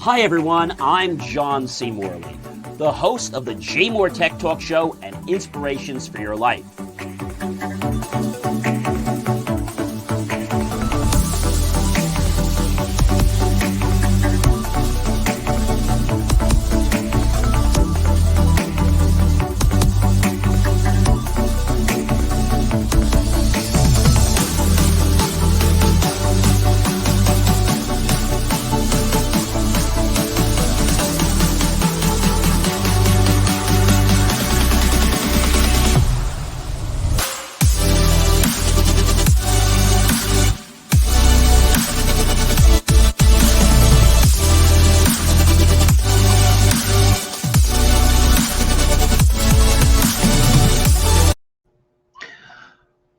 Hi everyone, I'm John C. Morley, the host of the J Moore Tech Talk Show and Inspirations for Your Life.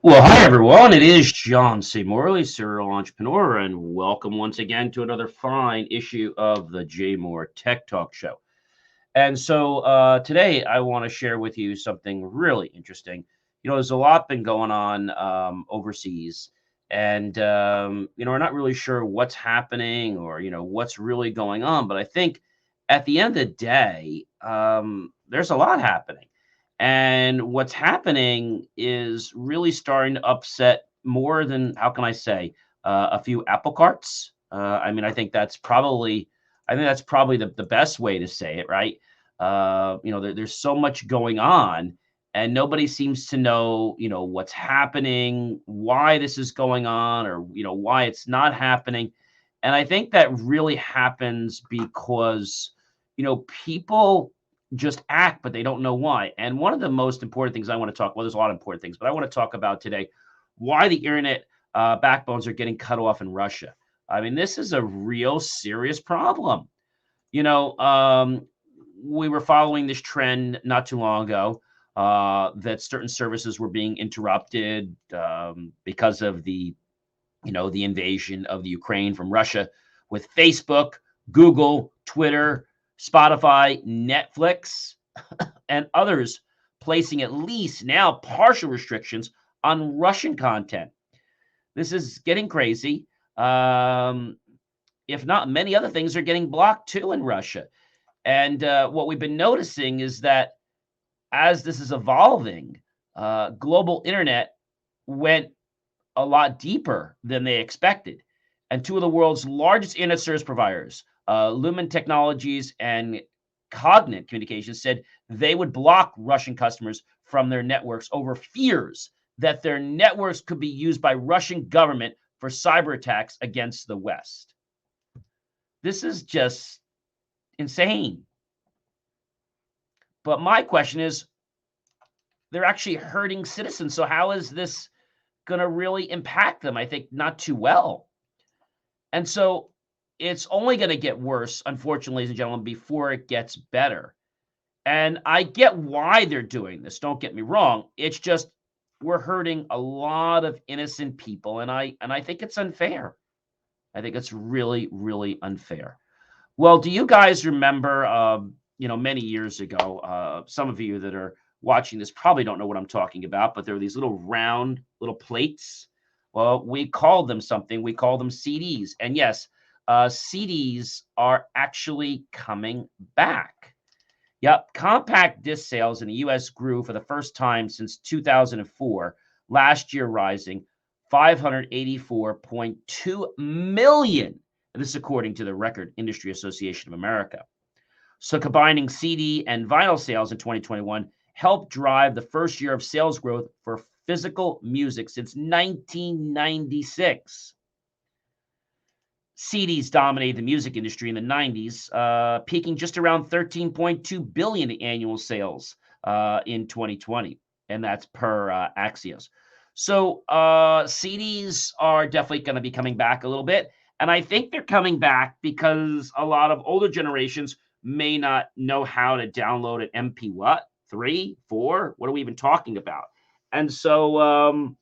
Well, hi everyone. It is John C. Morley, serial entrepreneur, and welcome once again to another fine issue of the J Moore Tech Talk Show. And so today I want to share with you something really interesting. There's a lot been going on overseas, and we're not really sure what's happening or what's really going on. But I think at the end of the day, there's a lot happening. And what's happening is really starting to upset more than, how can I say, a few apple carts. I think that's probably, the best way to say it, right? There's so much going on, and nobody seems to know, what's happening, why this is going on, or why it's not happening. And I think that really happens because, people just act, but they don't know why. And one of the most important things I want to talk, well, there's a lot of important things, but I want to talk about today, why the internet backbones are getting cut off in Russia. This is a real serious problem. We were following this trend not too long ago that certain services were being interrupted because of the invasion of the Ukraine from Russia, with Facebook, Google, Twitter, Spotify, Netflix, and others placing at least now partial restrictions on Russian content. This is getting crazy. If not, many other things are getting blocked too in Russia. And what we've been noticing is that as this is evolving, global internet went a lot deeper than they expected. And two of the world's largest internet service providers, Lumen Technologies and Cognite Communications, said they would block Russian customers from their networks over fears that their networks could be used by Russian government for cyber attacks against the West. This is just insane. But my question is, they're actually hurting citizens. So how is this going to really impact them? I think not too well. And so it's only going to get worse, unfortunately, ladies and gentlemen, before it gets better. And I get why they're doing this. Don't get me wrong. It's just we're hurting a lot of innocent people, and I think it's unfair. I think it's really, really unfair. Well, do you guys remember, many years ago, some of you that are watching this probably don't know what I'm talking about, but there were these little round little plates. Well, we called them something. We call them CDs. And yes, CDs are actually coming back. Yep, compact disc sales in the U.S. grew for the first time since 2004, last year rising 584.2 million. And this is according to the Record Industry Association of America. So combining CD and vinyl sales in 2021 helped drive the first year of sales growth for physical music since 1996. CDs dominated the music industry in the 90s, peaking just around 13.2 billion in annual sales in 2020, and that's per Axios. So CDs are definitely going to be coming back a little bit, and I think they're coming back because a lot of older generations may not know how to download an MP what? 3, 4? What are we even talking about? And so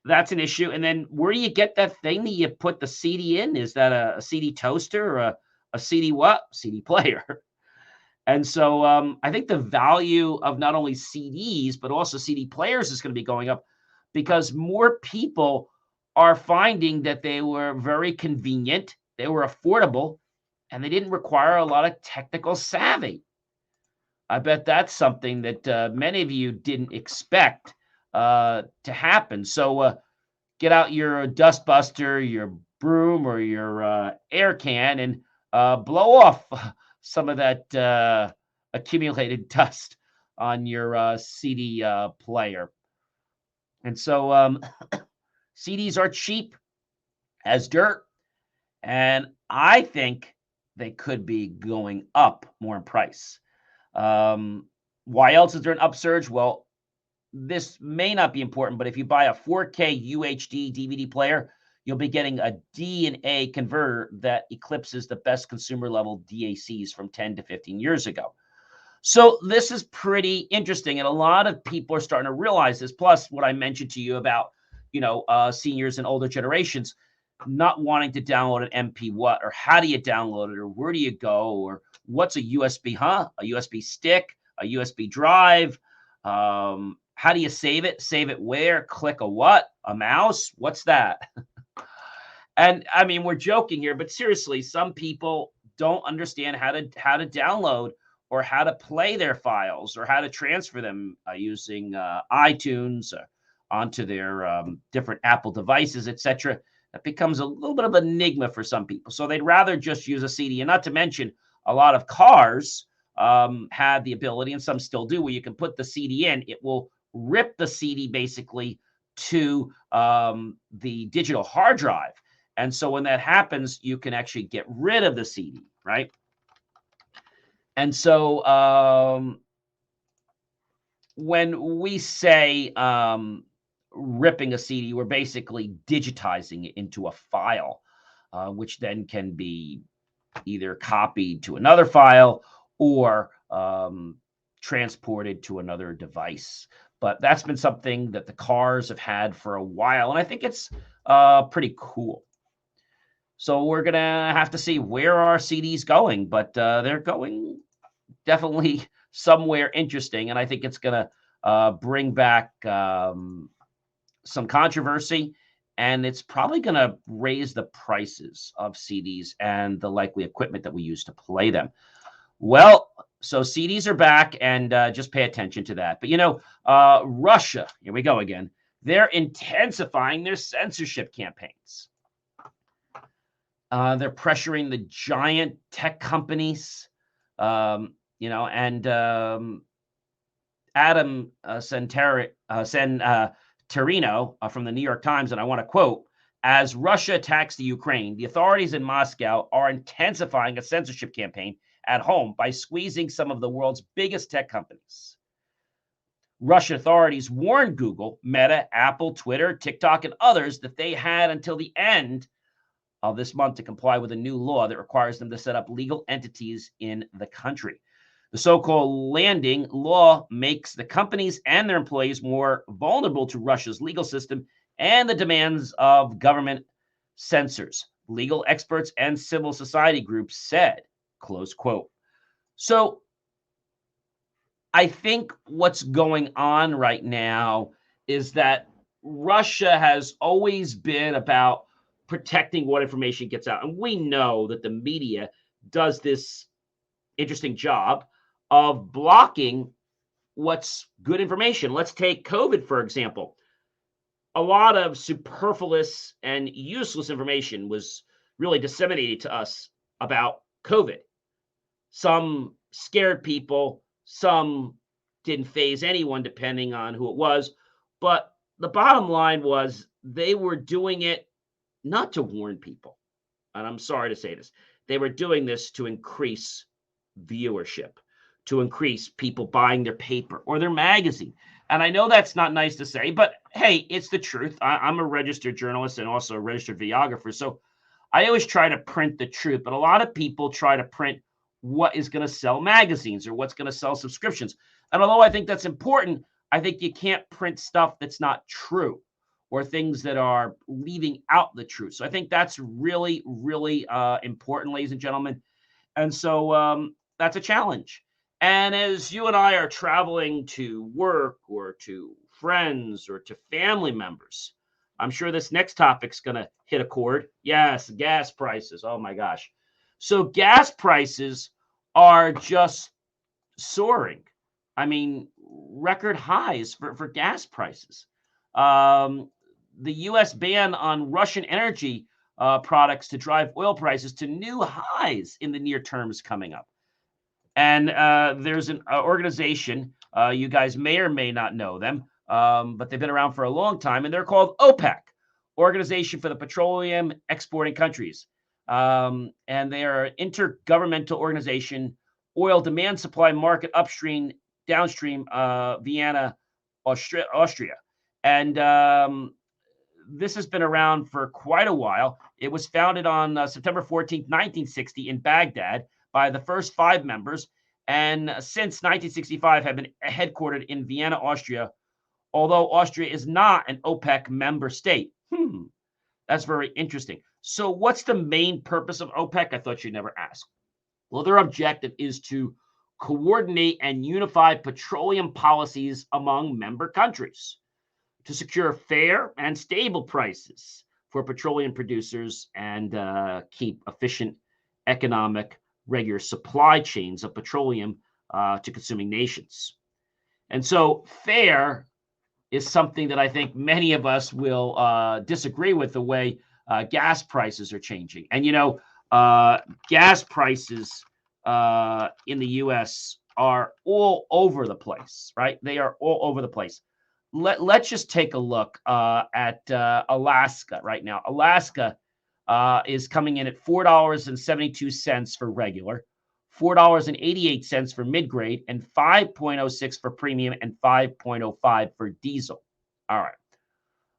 that's an issue. And then where do you get that thing that you put the CD in? Is that a CD toaster or a CD what? CD player. And so I think the value of not only CDs, but also CD players is going to be going up because more people are finding that they were very convenient, they were affordable, and they didn't require a lot of technical savvy. I bet that's something that many of you didn't expect to happen. So get out your dustbuster, your broom, or your air can and blow off some of that accumulated dust on your CD player. And so CDs are cheap as dirt, and I think they could be going up more in price. Why else is there an upsurge? Well, this may not be important, but if you buy a 4K UHD DVD player, you'll be getting a D and A converter that eclipses the best consumer level DACs from 10 to 15 years ago. So this is pretty interesting, and a lot of people are starting to realize this. Plus, what I mentioned to you about, seniors and older generations not wanting to download an MP what, or how do you download it, or where do you go, or what's a USB, a USB stick, a USB drive, how do you save it? Save it where? Click a what? A mouse? What's that? And I mean, we're joking here, but seriously, some people don't understand how to download or how to play their files or how to transfer them using iTunes onto their different Apple devices, etc. That becomes a little bit of an enigma for some people. So they'd rather just use a CD. And not to mention, a lot of cars had the ability, and some still do, where you can put the CD in. It will rip the CD basically to the digital hard drive. And so when that happens, you can actually get rid of the CD, right? And so when we say ripping a CD, we're basically digitizing it into a file, which then can be either copied to another file or transported to another device. But that's been something that the cars have had for a while, and I think it's pretty cool. So we're going to have to see where our CDs going, but they're going definitely somewhere interesting, and I think it's going to bring back some controversy, and it's probably going to raise the prices of CDs and the likely equipment that we use to play them. Well, so CDs are back, and just pay attention to that. But, Russia, here we go again. They're intensifying their censorship campaigns. They're pressuring the giant tech companies, and Adam Centerino from the New York Times, and I want to quote, as Russia attacks the Ukraine, the authorities in Moscow are intensifying a censorship campaign at home by squeezing some of the world's biggest tech companies. Russian authorities warned Google, Meta, Apple, Twitter, TikTok, and others that they had until the end of this month to comply with a new law that requires them to set up legal entities in the country. The so-called landing law makes the companies and their employees more vulnerable to Russia's legal system and the demands of government censors, legal experts, and civil society groups said, close quote. So I think what's going on right now is that Russia has always been about protecting what information gets out. And we know that the media does this interesting job of blocking what's good information. Let's take COVID, for example. A lot of superfluous and useless information was really disseminated to us about COVID. Some scared people, some didn't faze anyone, depending on who it was. But the bottom line was they were doing it not to warn people. And I'm sorry to say this. They were doing this to increase viewership, to increase people buying their paper or their magazine. And I know that's not nice to say, but hey, it's the truth. I'm a registered journalist and also a registered videographer. So I always try to print the truth, but a lot of people try to print what is going to sell magazines or what's going to sell subscriptions. And although I think that's important, I think you can't print stuff that's not true or things that are leaving out the truth. So I think that's really, really important, ladies and gentlemen. And so that's a challenge. And as you and I are traveling to work or to friends or to family members, I'm sure this next topic's going to hit a chord. Yes, gas prices. Oh my gosh. So gas prices are just soaring. I mean, record highs for gas prices. Um, the U.S. ban on Russian energy products to drive oil prices to new highs in the near term is coming up. And there's an organization, you guys may or may not know them, but they've been around for a long time, and they're called OPEC, Organization for the Petroleum Exporting Countries. And they are an intergovernmental organization, oil demand supply market upstream, downstream, Vienna, Austria. And this has been around for quite a while. It was founded on September 14th, 1960 in Baghdad by the first 5 members, and since 1965 have been headquartered in Vienna, Austria, although Austria is not an OPEC member state. That's very interesting. So what's the main purpose of OPEC? I thought you'd never ask. Well, their objective is to coordinate and unify petroleum policies among member countries to secure fair and stable prices for petroleum producers and keep efficient, economic, regular supply chains of petroleum to consuming nations. And so fair is something that I think many of us will disagree with, the way gas prices are changing. And, gas prices in the U.S. are all over the place, right? They are all over the place. Let's just take a look at Alaska right now. Alaska is coming in at $4.72 for regular, $4.88 for mid-grade, and $5.06 for premium, and $5.05 for diesel. All right.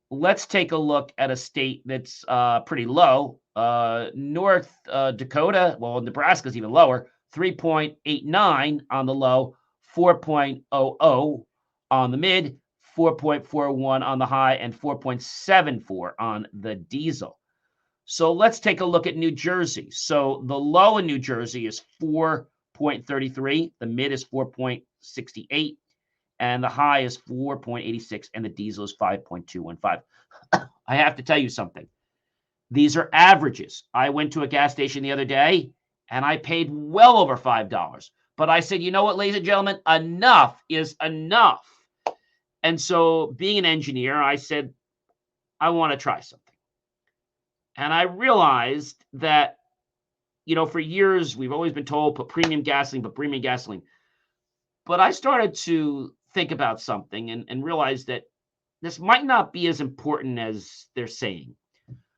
Let's take a look at a state that's pretty low. North Dakota, well, Nebraska's even lower, 3.89 on the low, 4.00 on the mid, 4.41 on the high, and 4.74 on the diesel. So let's take a look at New Jersey. So the low in New Jersey is 4.33, the mid is 4.68, and the high is 4.86, and the diesel is 5.215. I have to tell you something. These are averages. I went to a gas station the other day, and I paid well over $5. But I said, you know what, ladies and gentlemen, enough is enough. And so, being an engineer, I said, I want to try something. And I realized that, for years, we've always been told, put premium gasoline. But I started to think about something and realized that this might not be as important as they're saying.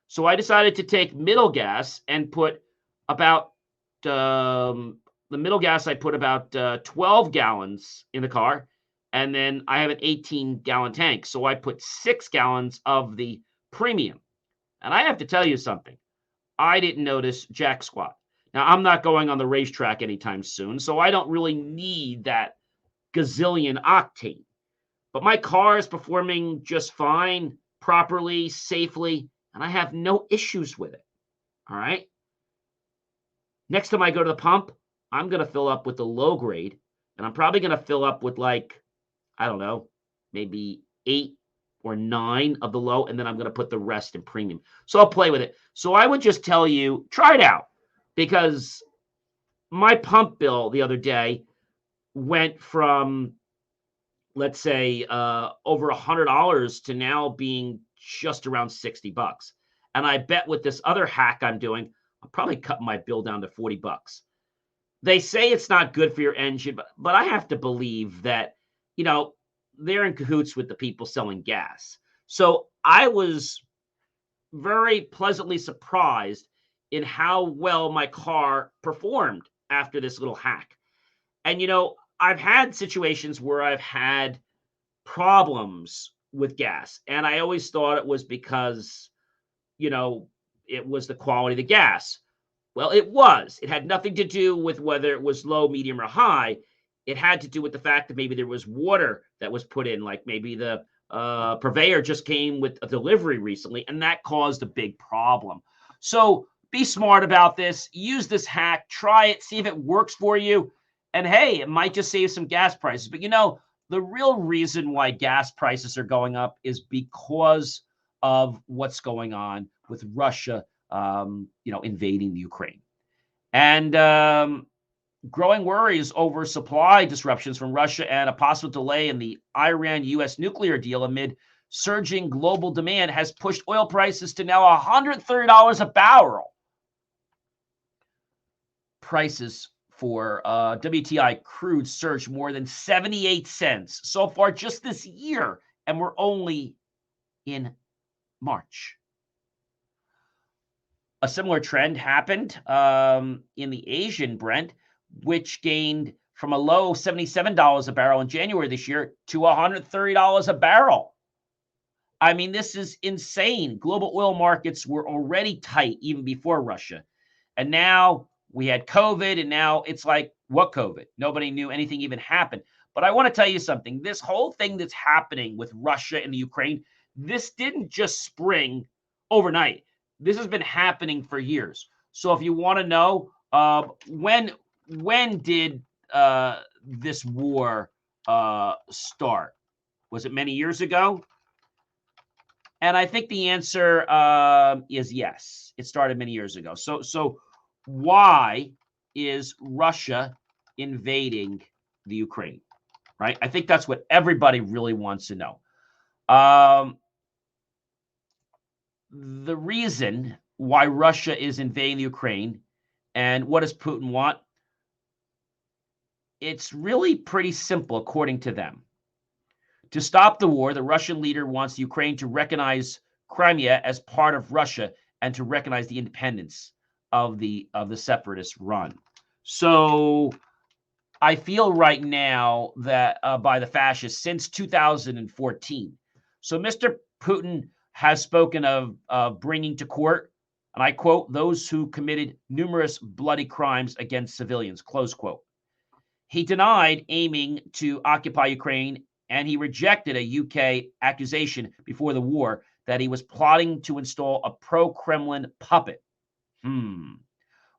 So I decided to take middle gas and put about, the middle gas, I put about 12 gallons in the car. And then I have an 18-gallon tank. So I put 6 gallons of the premium. And I have to tell you something. I didn't notice jack squat. Now, I'm not going on the racetrack anytime soon, so I don't really need that gazillion octane. But my car is performing just fine, properly, safely, and I have no issues with it. All right? Next time I go to the pump, I'm going to fill up with the low grade, and I'm probably going to fill up with, I don't know, maybe 8 or 9 of the low, and then I'm going to put the rest in premium. So I'll play with it. So I would just tell you, try it out, because my pump bill the other day went from, let's say, over $100 to now being just around $60. And I bet with this other hack I'm doing, I'll probably cut my bill down to $40. They say it's not good for your engine, but I have to believe that, they're in cahoots with the people selling gas. So I was very pleasantly surprised in how well my car performed after this little hack. And, I've had situations where I've had problems with gas, and I always thought it was because, it was the quality of the gas. Well, it was. It had nothing to do with whether it was low, medium, or high. It had to do with the fact that maybe there was water that was put in, like maybe the purveyor just came with a delivery recently, and that caused a big problem. So be smart about this. Use this hack. Try it. See if it works for you. And hey, it might just save some gas prices. But the real reason why gas prices are going up is because of what's going on with Russia, invading the Ukraine. And growing worries over supply disruptions from Russia and a possible delay in the Iran-U.S. nuclear deal amid surging global demand has pushed oil prices to now $130 a barrel. Prices for WTI crude surged more than 78 cents so far just this year, and we're only in March. A similar trend happened in the Asian Brent, which gained from a low $77 a barrel in January this year to $130 a barrel. I mean, this is insane. Global oil markets were already tight even before Russia. And now we had COVID, and now it's like, what COVID? Nobody knew anything even happened. But I want to tell you something. This whole thing that's happening with Russia and the Ukraine, this didn't just spring overnight. This has been happening for years. So if you want to know, when did this war start? Was it many years ago? And I think the answer is yes. It started many years ago. So why is Russia invading the Ukraine? Right? I think that's what everybody really wants to know. The reason why Russia is invading the Ukraine and what does Putin want? It's really pretty simple, according to them. To stop the war, the Russian leader wants Ukraine to recognize Crimea as part of Russia and to recognize the independence of the separatist run. So I feel right now that by the fascists since 2014. So Mr. Putin has spoken of bringing to court, and I quote, those who committed numerous bloody crimes against civilians, close quote. He denied aiming to occupy Ukraine, and he rejected a UK accusation before the war that he was plotting to install a pro-Kremlin puppet.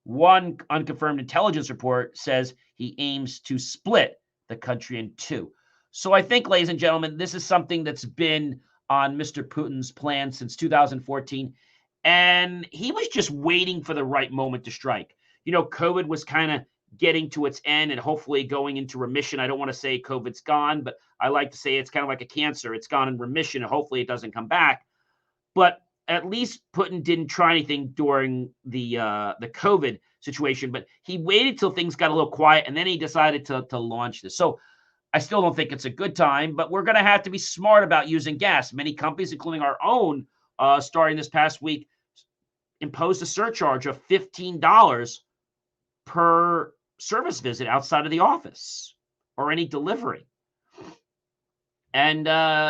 One unconfirmed intelligence report says he aims to split the country in two. So I think, ladies and gentlemen, this is something that's been on Mr. Putin's plan since 2014, and he was just waiting for the right moment to strike. You know, COVID was kind of getting to its end and hopefully going into remission. I don't want to say COVID's gone, but I like to say it's kind of like a cancer. It's gone in remission, and hopefully it doesn't come back. But at least Putin didn't try anything during the COVID situation, but he waited till things got a little quiet, and then he decided to launch this. So I still don't think it's a good time, but we're going to have to be smart about using gas. Many companies, including our own, starting this past week, imposed a surcharge of $15 per service visit outside of the office or any delivery. And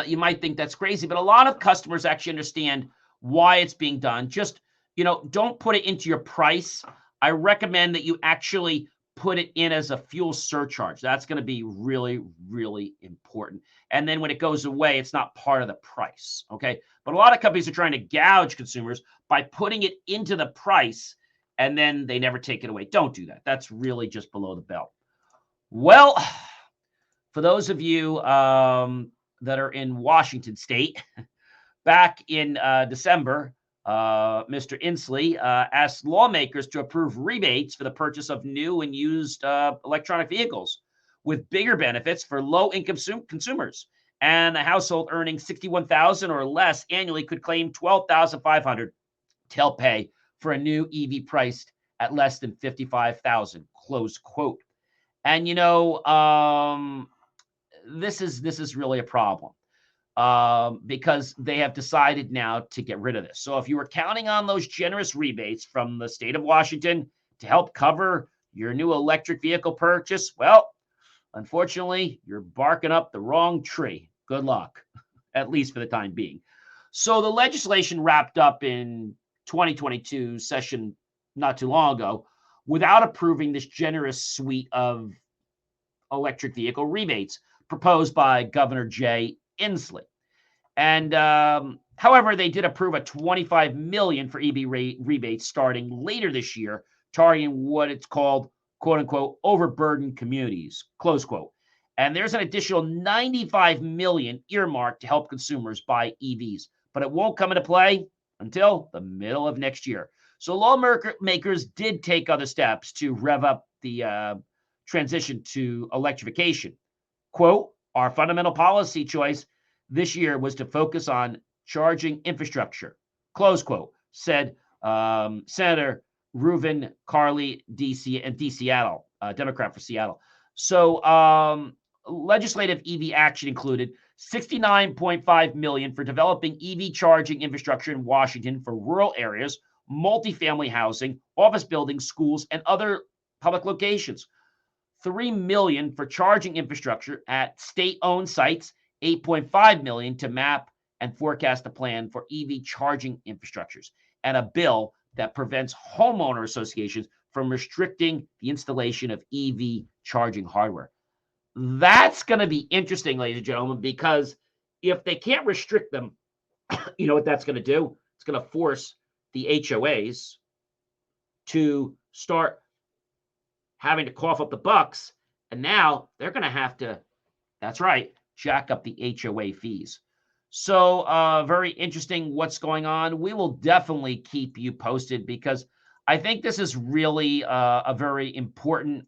you might think that's crazy, but a lot of customers actually understand why it's being done. Just, don't put it into your price. I recommend that you actually put it in as a fuel surcharge. That's going to be really, really important. And then when it goes away, it's not part of the price. Okay. But a lot of companies are trying to gouge consumers by putting it into the price, and then they never take it away. Don't do that. That's really just below the belt. Well, for those of you that are in Washington State, back in December, Mr. Inslee asked lawmakers to approve rebates for the purchase of new and used electronic vehicles with bigger benefits for low-income consumers. And a household earning $61,000 or less annually could claim $12,500 to help pay for a new EV priced at less than $55,000, close quote. And this is really a problem because they have decided now to get rid of this. So if you were counting on those generous rebates from the state of Washington to help cover your new electric vehicle purchase, well, unfortunately, you're barking up the wrong tree. Good luck, at least for the time being. So the legislation wrapped up in 2022 session not too long ago without approving this generous suite of electric vehicle rebates proposed by Governor Jay Inslee. And however, they did approve a $25 million for EV rebates starting later this year, targeting what it's called, quote unquote, overburdened communities, close quote. And there's an additional $95 million earmarked to help consumers buy EVs, but it won't come into play until the middle of next year. So lawmakers did take other steps to rev up the transition to electrification. Quote, our fundamental policy choice this year was to focus on charging infrastructure, close quote, said Senator Reuven Carley, Seattle, Democrat for Seattle. So legislative EV action included $69.5 million for developing EV charging infrastructure in Washington for rural areas, multifamily housing, office buildings, schools, and other public locations. $3 million for charging infrastructure at state-owned sites, $8.5 million to map and forecast a plan for EV charging infrastructures, and a bill that prevents homeowner associations from restricting the installation of EV charging hardware. That's going to be interesting, ladies and gentlemen, because if they can't restrict them, you know what that's going to do? It's going to force the HOAs to start having to cough up the bucks, and now they're going to have to, that's right, jack up the HOA fees. So very interesting what's going on. We will definitely keep you posted because I think this is really a very important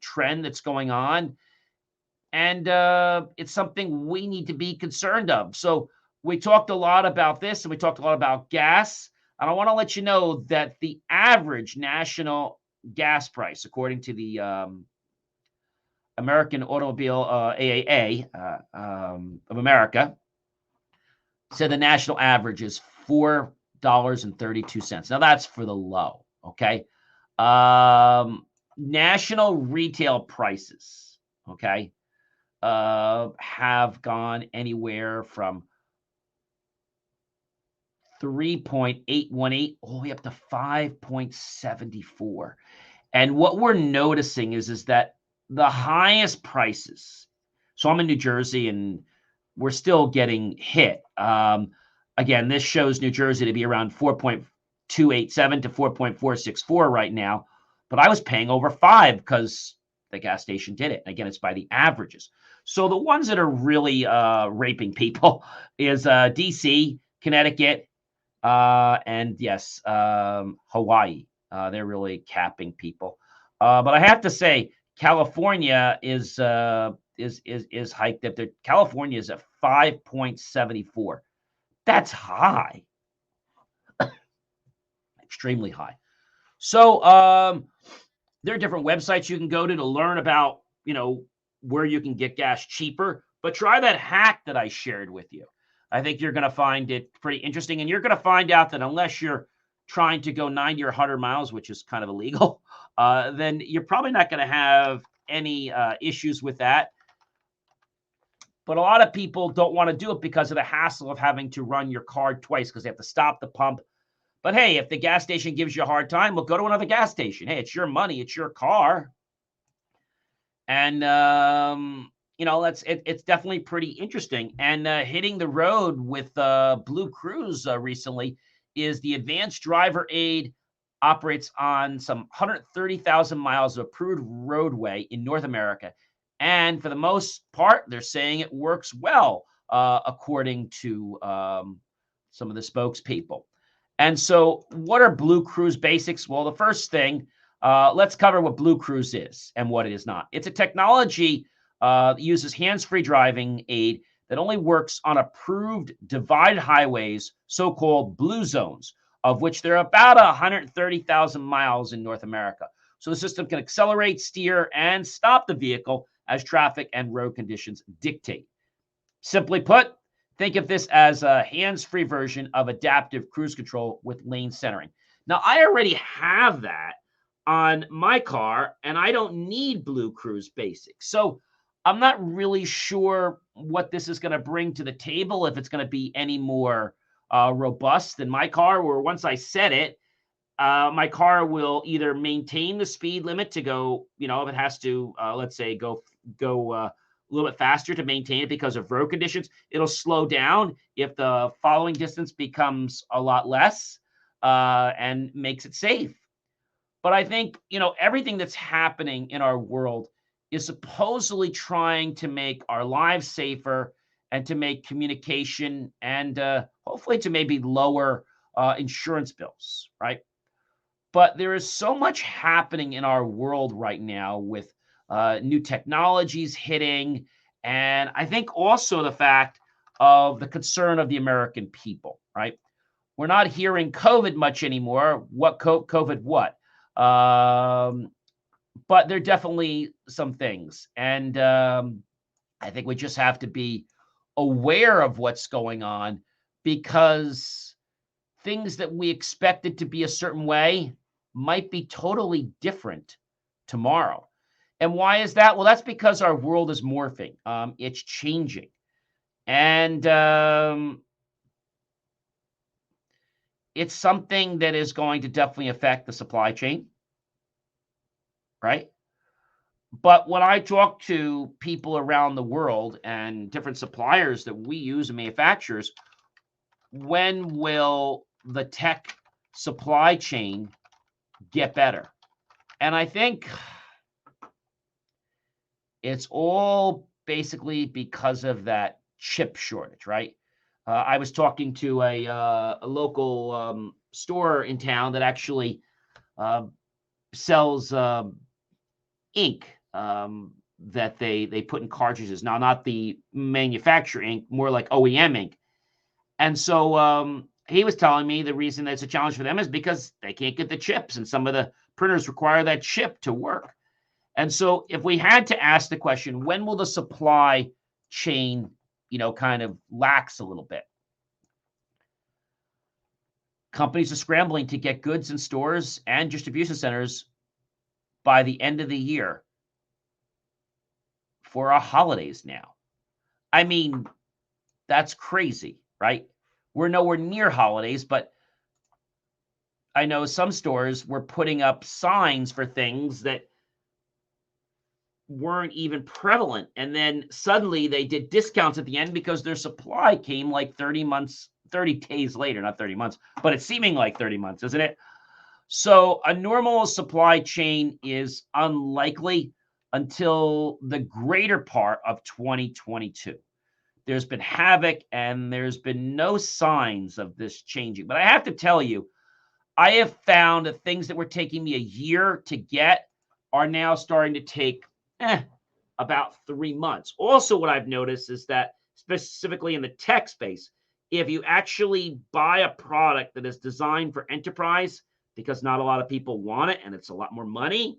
trend that's going on, and it's something we need to be concerned of. So we talked a lot about this, and we talked a lot about gas, and I want to let you know that the average national gas price, according to the American Automobile AAA of America, said the national average is $4.32. Now that's for the low, okay? National retail prices, okay, have gone anywhere from 3.818 all the way up to 5.74. And what we're noticing is that the highest prices, so I'm in New Jersey and we're still getting hit. Again, this shows New Jersey to be around 4.287 to 4.464 right now, but I was paying over 5 because the gas station did it. Again, it's by the averages. So the ones that are really raping people is DC, Connecticut, and yes, Hawaii. They're really capping people. But I have to say, California is hiked up there. California is at 5.74. That's high, extremely high. So there are different websites you can go to learn about, where you can get gas cheaper. But try that hack that I shared with you. I think you're going to find it pretty interesting, and you're going to find out that unless you're trying to go 90 or 100 miles, which is kind of illegal, then you're probably not going to have any issues with that. But a lot of people don't want to do it because of the hassle of having to run your card twice because they have to stop the pump. But hey, if the gas station gives you a hard time, well, go to another gas station. Hey, it's your money, it's your car. And it's definitely pretty interesting. And hitting the road with Blue Cruise recently is the advanced driver aid operates on some 130,000 miles of approved roadway in North America. And for the most part, they're saying it works well, according to some of the spokespeople. And so what are Blue Cruise basics? Well, the first thing, let's cover what Blue Cruise is and what it is not. It's a technology that uses hands-free driving aid that only works on approved divided highways, so-called blue zones, of which there are about 130,000 miles in North America. So the system can accelerate, steer, and stop the vehicle as traffic and road conditions dictate. Simply put, think of this as a hands-free version of adaptive cruise control with lane centering. Now, I already have that on my car, and I don't need Blue Cruise Basic. So I'm not really sure what this is going to bring to the table, if it's going to be any more robust than my car, where once I set it, my car will either maintain the speed limit to go, if it has to, let's say, go a little bit faster to maintain it because of road conditions. It'll slow down if the following distance becomes a lot less, and makes it safe. But I think, everything that's happening in our world is supposedly trying to make our lives safer and to make communication and hopefully to maybe lower insurance bills, right? But there is so much happening in our world right now with new technologies hitting. And I think also the fact of the concern of the American people, right? We're not hearing COVID much anymore. What COVID what? But there are definitely some things. And I think we just have to be aware of what's going on, because things that we expected to be a certain way might be totally different tomorrow. And why is that? Well, that's because our world is morphing. It's changing. And it's something that is going to definitely affect the supply chain, right? But when I talk to people around the world and different suppliers that we use and manufacturers, when will the tech supply chain get better? And I think it's all basically because of that chip shortage, right? I was talking to a local store in town that actually uh, sells ink that they put in cartridges. Now, not the manufacturer ink, more like OEM ink. And so he was telling me the reason that's a challenge for them is because they can't get the chips, and some of the printers require that chip to work. And so if we had to ask the question, when will the supply chain, kind of lax a little bit? Companies are scrambling to get goods in stores and distribution centers by the end of the year for our holidays now. I mean, that's crazy, right? We're nowhere near holidays, but I know some stores were putting up signs for things that weren't even prevalent. And then suddenly they did discounts at the end because their supply came like 30 days later, not 30 months, but it's seeming like 30 months, isn't it? So a normal supply chain is unlikely until the greater part of 2022. There's been havoc and there's been no signs of this changing. But I have to tell you, I have found that things that were taking me a year to get are now starting to take about 3 months. Also, what I've noticed is that specifically in the tech space, if you actually buy a product that is designed for enterprise, because not a lot of people want it and it's a lot more money,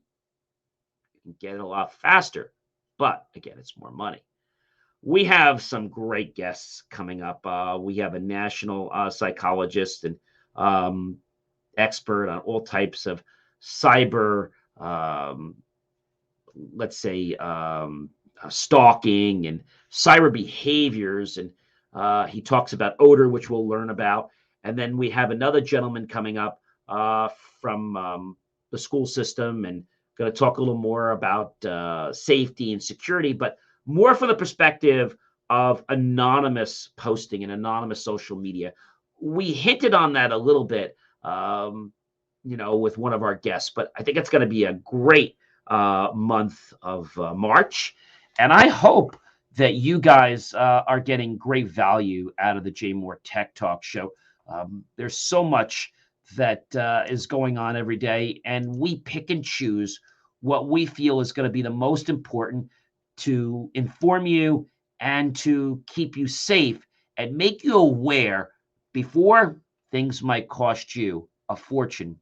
you can get it a lot faster. But again, it's more money. We have some great guests coming up. We have a national psychologist and expert on all types of cyber, let's say, stalking and cyber behaviors. And he talks about odor, which we'll learn about. And then we have another gentleman coming up from the school system, and going to talk a little more about safety and security, but more from the perspective of anonymous posting and anonymous social media. We hinted on that a little bit, with one of our guests, but I think it's going to be a great month of March. And I hope that you guys are getting great value out of the Jay Moore Tech Talk Show. There's so much that is going on every day, and we pick and choose what we feel is going to be the most important to inform you and to keep you safe and make you aware before things might cost you a fortune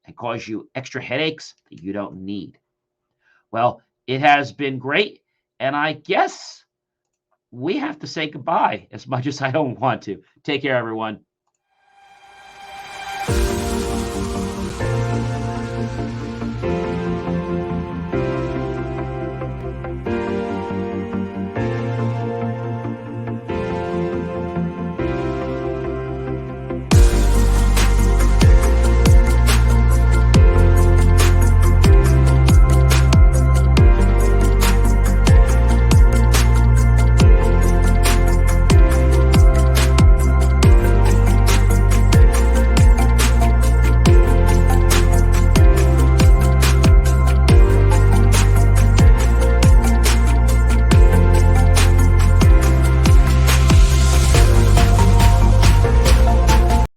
and cause you extra headaches that you don't need. Well, it has been great, and I guess we have to say goodbye, as much as I don't want to. Take care, everyone.